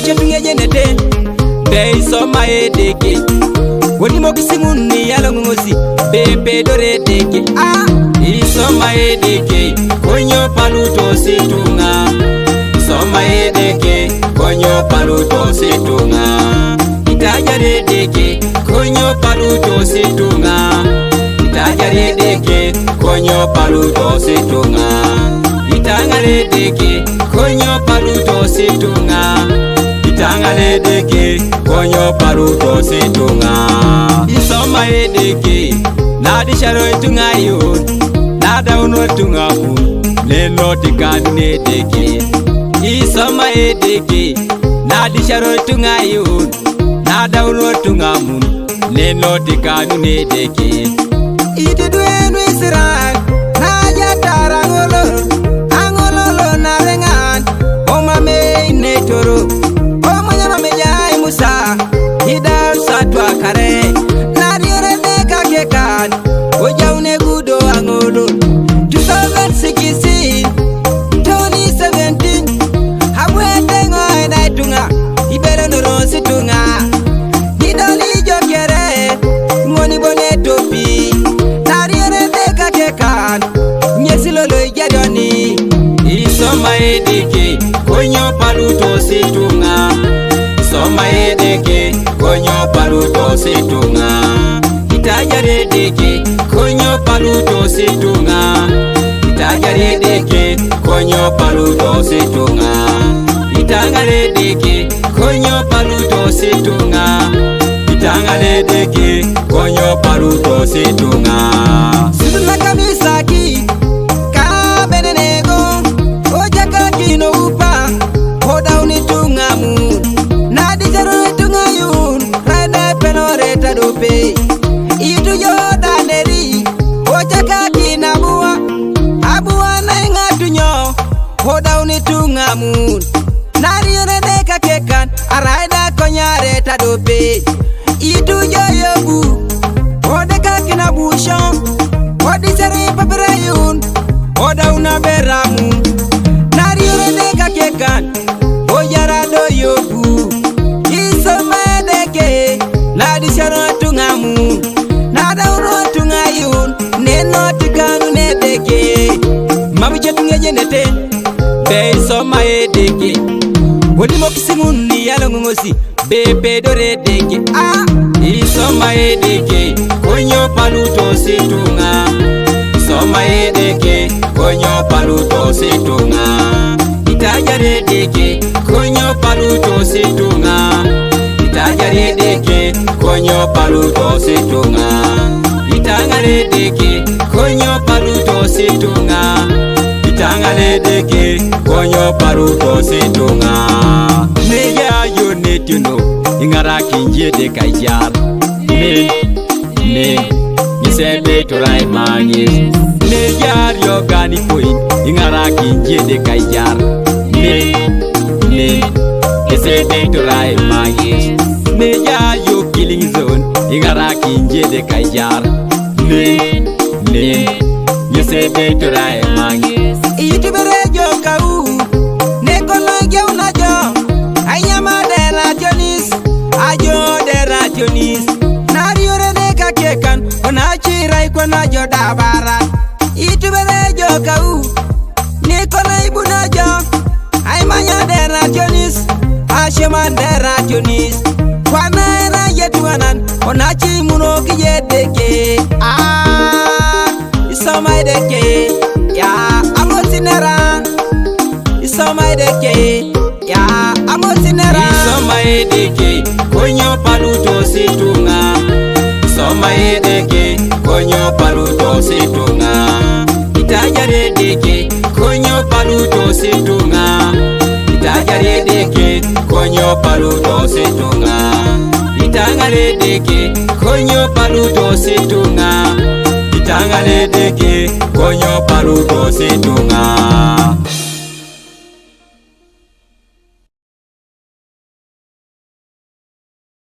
chetunge jenete Be soma edeke Woni mokisimuni yalongozi Be dore deke Isoma edeke Konyo paluto situnga Soma edeke Konyo paluto situnga Itajare deke Konyo paluto situnga Itajare deke Konyo paluto situnga Itangare deke Konyo paluto situnga Itangare deke Konyo paluto situnga Isoma edeke Nadi sharo itunga yun Nada uno tunga mun Neno tikani nedeke Isoma edeke Nadi sharo itunga yun Nada uno tunga mun Neno tikani nedeke Iti duenu isirang Naja tarangolo Angololo narengan Oma me netoro Oma nyama mejai musa Hida satwa kare Nariore deka kekan Ojaune gudo angolo 2016 2017 Hamwete ngoe naitunga Ibere noro situnga Hidoli jokere Ngoni bone topi Nariore deka kekan Nyesilolo ijadoni Isoma edeke Konyo paluto situnga Isoma edeke Konyo paluto situnga Itajare deke Konyo paluto situnga Itajare deke Konyo paluto situnga Itangare deke Konyo paluto situnga Itangare deke Konyo paluto situnga Suduna kamisaki Kabenenego Ojaka kino upa Hoda unitunga mun Nadi jaro itunga yun Rada penoreta dope Itu yoda neri Ojaka kina bua Abua na ingatunyo Hoda unitunga mun Nadi yoredeka kekan Araida konyareta dope Itu yoyobu Odeka kina bushon Odi sari paperayun Oda unaberamu Nadi yoredeka kekan Ojara doyobu Isoma edeke Nadi sharo tungamu Nada uro tungayun Neno tikanu nedeke Mami chetunge jenete Be isoma edeke Woni mokisimuni yalongozi Be dore deke Isoma edeke Konyo paluto situnga Isoma edeke Konyo paluto situnga Itajare deke Konyo paluto situnga Itajare deke Konyo paluto situnga Itangare deke Konyo paluto situnga Itangare deke Konyo paluto situnga Neya yo netuno Ingara kinje de kajar Ne Nisebe torai mangis Neya yo gani point Ingara kinje de kajar Ne Nisebe torai mangis Neya yo killing zone Ingara kinje de kajar Ne Nisebe torai mangis Itubere jo kau Nekolage unajo Ayama dera jonis Ajo dera jonis Nariore deka kekan Onachira ikona jo dabara Itubere jo kau Nikola ibunajo Aymanya dera jonis Ashema dera jonis Kwana era yetuanan Onachi muno kiyedeke Isoma edeke Ya amotinera Isoma edeke Ya amotinera Isoma edeke Konyo paluto situnga Isoma edeke Konyo paluto situnga Itajare deke Konyo paluto situnga Itajare deke Konyo paluto situnga Itangare deke Konyo paluto situnga Itangare deke Konyo paluto situnga